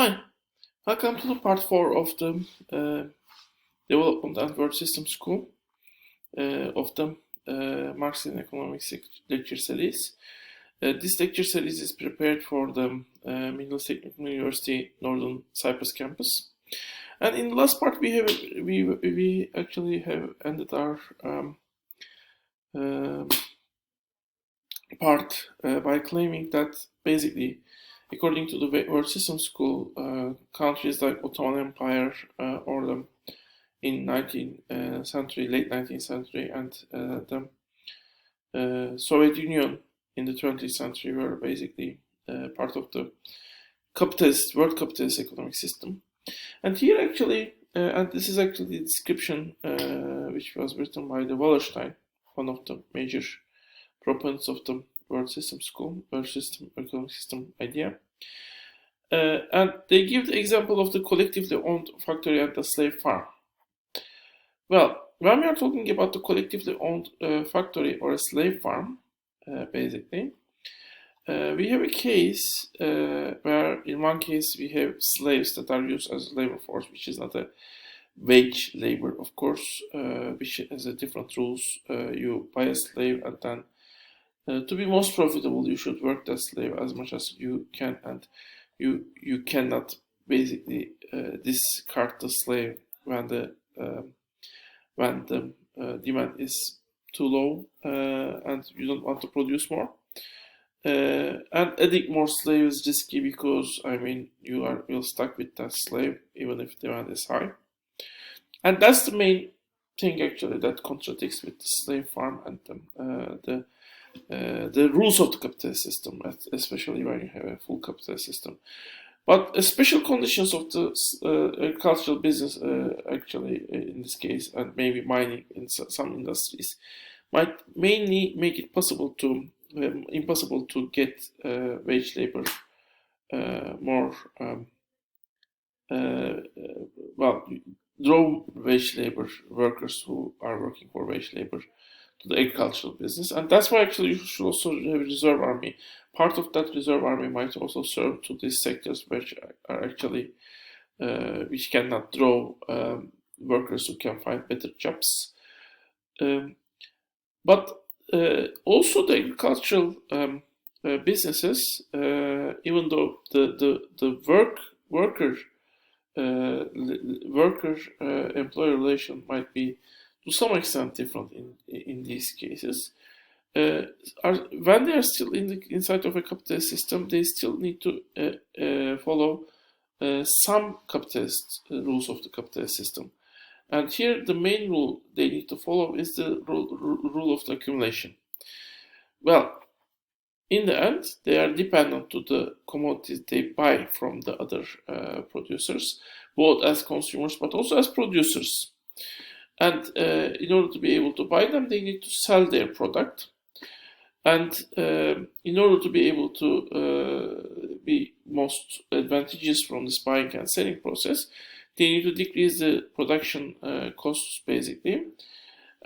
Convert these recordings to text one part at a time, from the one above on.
Fine. Welcome to the part 4 of the Development and World System School of the Marxist Economics lecture series. This lecture series is prepared for the Middle Technical University Northern Cyprus campus. And in the last part, we actually have ended our part by claiming that basically, according to the World System School, countries like Ottoman Empire or the in 19th century, late 19th century, and the Soviet Union in the 20th century were basically part of the world capitalist economic system. And here actually, and this is actually the description which was written by the Wallerstein, one of the major proponents of the World System School, World System Economic System idea. And they give the example of the collectively owned factory and the slave farm. Well, when we are talking about the collectively owned factory or a slave farm, basically, we have a case where in one case we have slaves that are used as labor force, which is not a wage labor, of course, which has a different rules. You buy a slave and then to be most profitable, you should work that slave as much as you can, and you cannot basically discard the slave when the demand is too low and you don't want to produce more. And adding more slaves is risky because you're stuck with that slave even if demand is high. And that's the main thing actually that contradicts with the slave farm and the rules of the capitalist system, especially when you have a full capitalist system. But special conditions of the agricultural business, actually, in this case, and maybe mining in some industries, might mainly make it impossible to get wage labor draw wage labor workers who are working for wage labor to the agricultural business, and that's why actually you should also have a reserve army. Part of that reserve army might also serve to these sectors which are actually which cannot draw workers who can find better jobs. But also the agricultural businesses, even though the worker employer relation might be to some extent different in these cases, when they are still inside of a capitalist system, they still need to follow some capitalist rules of the capitalist system. And here the main rule they need to follow is the rule of the accumulation. Well, in the end, they are dependent to the commodities they buy from the other producers, both as consumers but also as producers. And in order to be able to buy them, they need to sell their product. And in order to be able to be most advantageous from this buying and selling process, they need to decrease the production costs, basically.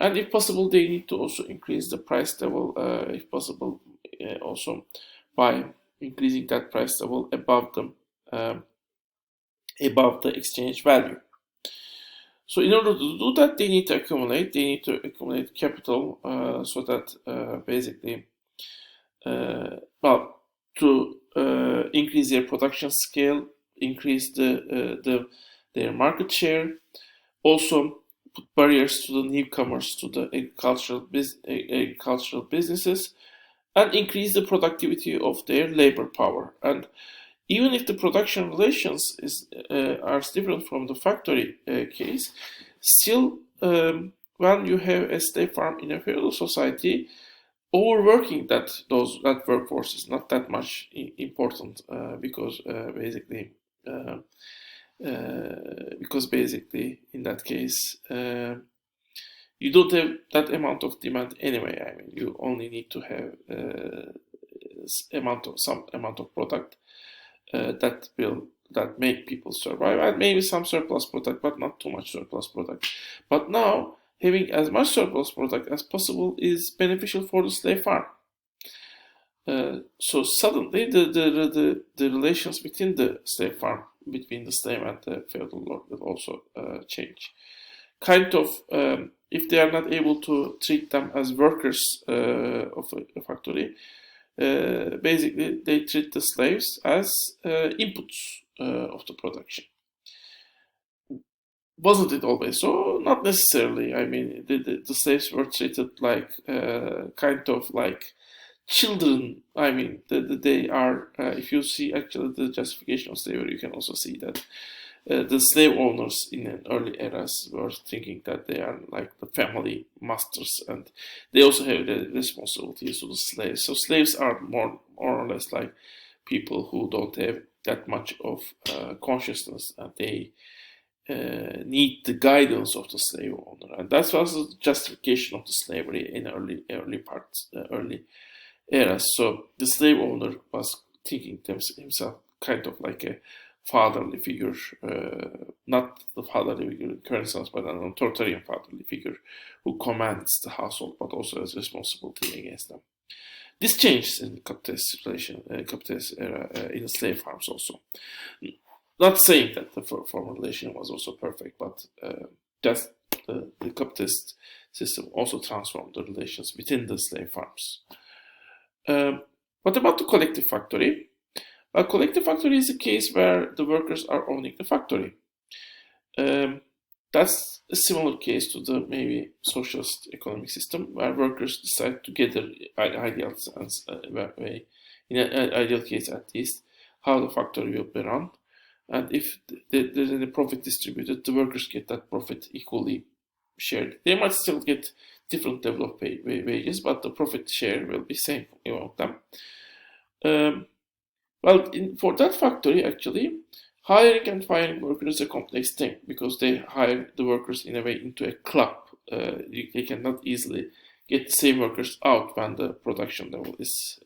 And if possible, they need to also increase the price level, if possible, also by increasing that price level above the exchange value. So in order to do that, they need to accumulate. They need to accumulate capital so that basically, to increase their production scale, increase their market share, also put barriers to the newcomers to the agricultural businesses, and increase the productivity of their labor power. And even if the production relations are different from the factory case, still, when you have a slave farm in a feudal society, overworking that workforce is not that much important because basically in that case you don't have that amount of demand anyway. You only need to have some amount of product that make people survive, and maybe some surplus product, but not too much surplus product. But now having as much surplus product as possible is beneficial for the slave farm. So suddenly the relations within the slave farm between the slave and the feudal lord will also change. Kind of, if they are not able to treat them as workers of a factory, basically they treat the slaves as inputs of the production. Wasn't it always so? Not necessarily. I mean, the slaves were treated like kind of like children. I mean, they are. If you see actually the justification of slavery, you can also see that the slave owners in an early eras were thinking that they are like the family masters, and they also have the responsibilities to the slaves. So slaves are more or less like people who don't have that much of consciousness, and they need the guidance of the slave owner, and that was the justification of the slavery in early parts, early eras. So the slave owner was thinking himself kind of like a fatherly figure, not the fatherly figure in current sense, but an authoritarian fatherly figure who commands the household, but also has responsibility against them. This changed in the capitalist era in the slave farms also. Not saying that the former relation was also perfect, but just the capitalist system also transformed the relations within the slave farms. What about the collective factory? A collective factory is a case where the workers are owning the factory. That's a similar case to the maybe socialist economic system, where workers decide together, ideal way, in an ideal case at least, how the factory will be run. And if there's any profit distributed, the workers get that profit equally shared. They might still get different level of wages, but the profit share will be same among them. For that factory, actually, hiring and firing workers is a complex thing because they hire the workers in a way into a club. They cannot easily get the same workers out when the production level is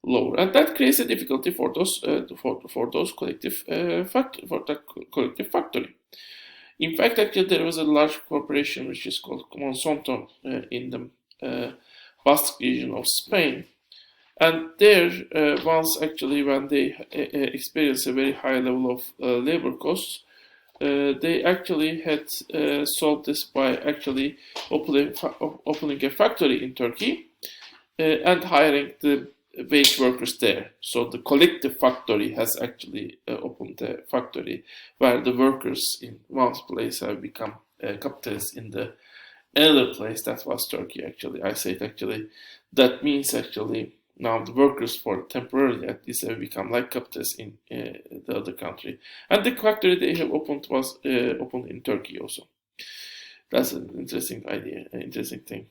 lower, and that creates a difficulty for those collective collective factory. In fact, actually, there was a large corporation which is called Monsanto in the Basque region of Spain, and there, when they experienced a very high level of labor costs, they actually had solved this by actually opening a factory in Turkey and hiring the wage workers there. So the collective factory has actually opened a factory where the workers in one place have become capitalists in the another place. That was Turkey, actually. I said actually that means actually now the workers for temporarily at least have become like capitalists in the other country. And the factory they have opened was opened in Turkey also. That's an interesting idea, an interesting thing.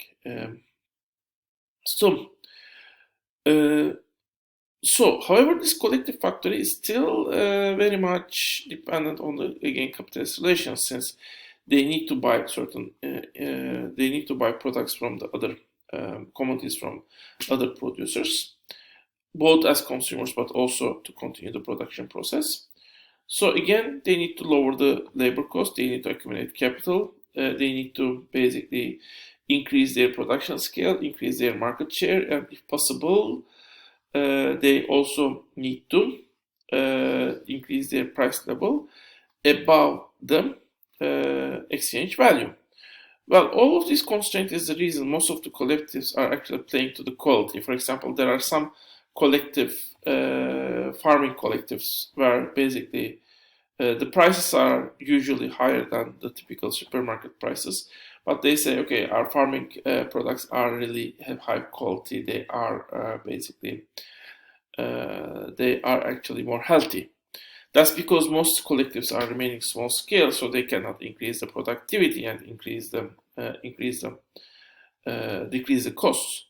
However, this collective factory is still very much dependent on the capitalist relations, since they need to buy products from the other commodities from other producers, both as consumers but also to continue the production process. So again, they need to lower the labor cost, they need to accumulate capital, they need to basically increase their production scale, increase their market share, and if possible, they also need to increase their price level above the exchange value. Well, all of these constraints is the reason most of the collectives are actually playing to the quality. For example, there are some collective farming collectives where basically the prices are usually higher than the typical supermarket prices, but they say, okay, our farming products are really have high quality. They are they are actually more healthy. That's because most collectives are remaining small scale, so they cannot increase the productivity and decrease the costs.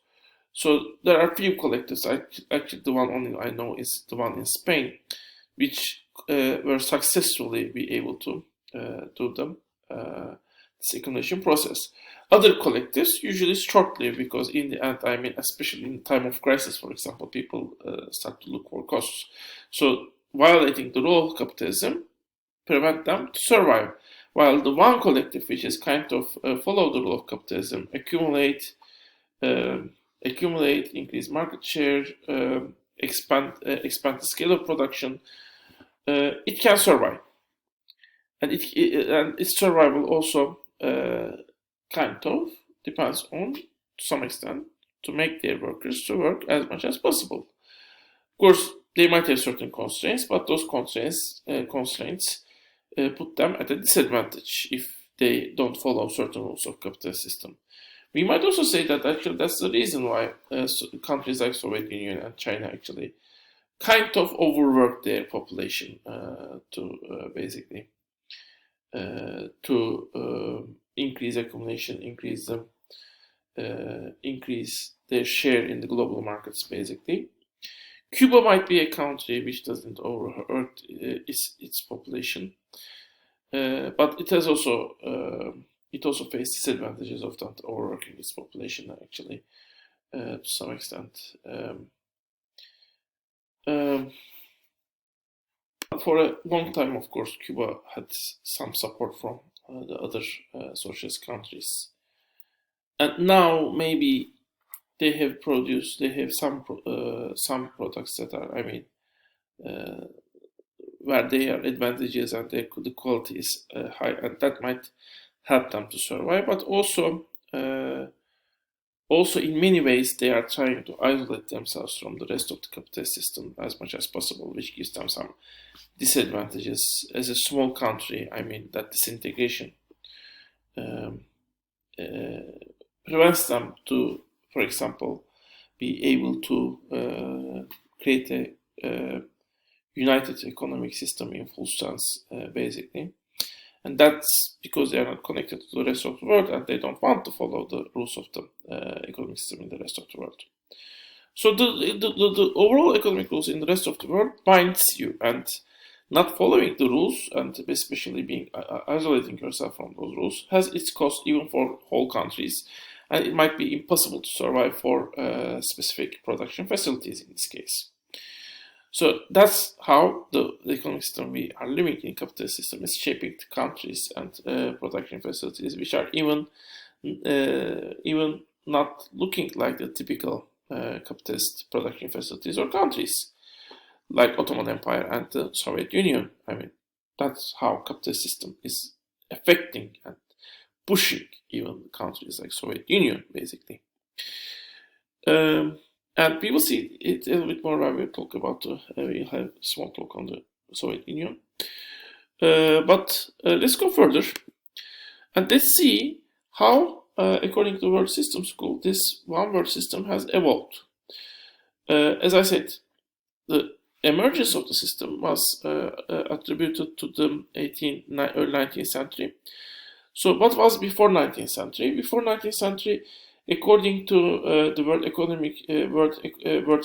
So there are few collectives. Actually, the one only I know is the one in Spain, which were successfully be able to do this accumulation process. Other collectives usually short-lived because in the end, I mean, especially in time of crisis, for example, people start to look for costs. So violating the role of capitalism prevent them to survive. While the one collective, which is kind of follow the rule of capitalism, accumulate, increase market share, expand the scale of production, it can survive, and its survival also kind of depends on, to some extent, to make their workers to work as much as possible. Of course, they might have certain constraints, but those constraints put them at a disadvantage if they don't follow certain rules of capitalist system. We might also say that actually that's the reason why countries like Soviet Union and China actually kind of overworked their population to basically increase accumulation, increase their share in the global markets, basically. Cuba might be a country which doesn't overwork its population, but it has also faced disadvantages of that overworking its population, actually, to some extent. For a long time, of course, Cuba had some support from the other socialist countries, and now maybe they have some products that are, where they are advantages and the quality is high, and that might help them to survive. But also in many ways, they are trying to isolate themselves from the rest of the capitalist system as much as possible, which gives them some disadvantages. As a small country, that disintegration prevents them to, for example, be able to create a united economic system in full sense, basically. And that's because they are not connected to the rest of the world, and they don't want to follow the rules of the economic system in the rest of the world. So the overall economic rules in the rest of the world binds you, and not following the rules, and especially being isolating yourself from those rules, has its cost even for whole countries, and it might be impossible to survive for specific production facilities in this case. So that's how the economic system we are living in, capitalist system, is shaping the countries and production facilities, which are even not looking like the typical capitalist production facilities or countries like Ottoman Empire and the Soviet Union. That's how capitalist system is affecting and pushing even countries like Soviet Union, basically. And we will see it a little bit more when we talk about, we'll have a small talk on the Soviet Union. But let's go further and let's see how, according to World System School, this one world system has evolved. As I said, the emergence of the system was attributed to the early 19th century. So what was before 19th century? Before 19th century, according to the World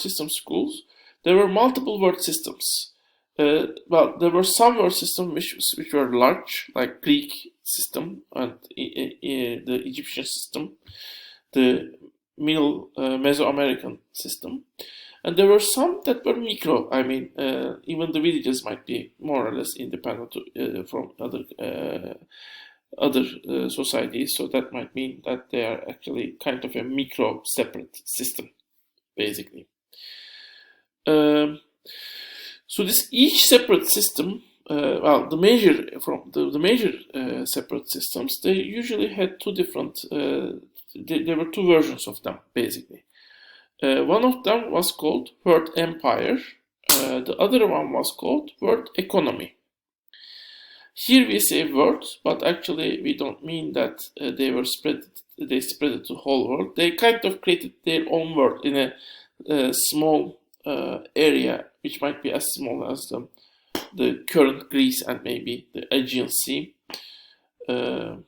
System Schools, there were multiple world systems. Well, there were some world systems which were large, like Greek system and the Egyptian system, the Middle Mesoamerican system, and there were some that were micro. Even the villages might be more or less independent from other societies, so that might mean that they are actually kind of a micro separate system, basically. So each separate system, the major separate systems, they usually had two different. There were two versions of them, basically. One of them was called World Empire. The other one was called World Economy. Here we say world, but actually we don't mean that they spread it to the whole world. They kind of created their own world in a small area, which might be as small as the current Greece and maybe the Aegean Sea. And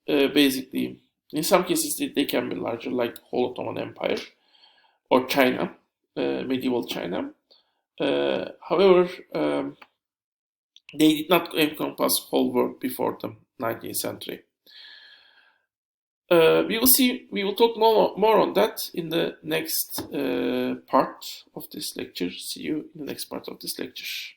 basically, in some cases they can be larger, like the whole Ottoman Empire or China, medieval China. However, they did not encompass the whole world before the 19th century. We will talk more on that in the next part of this lecture. See you in the next part of this lecture.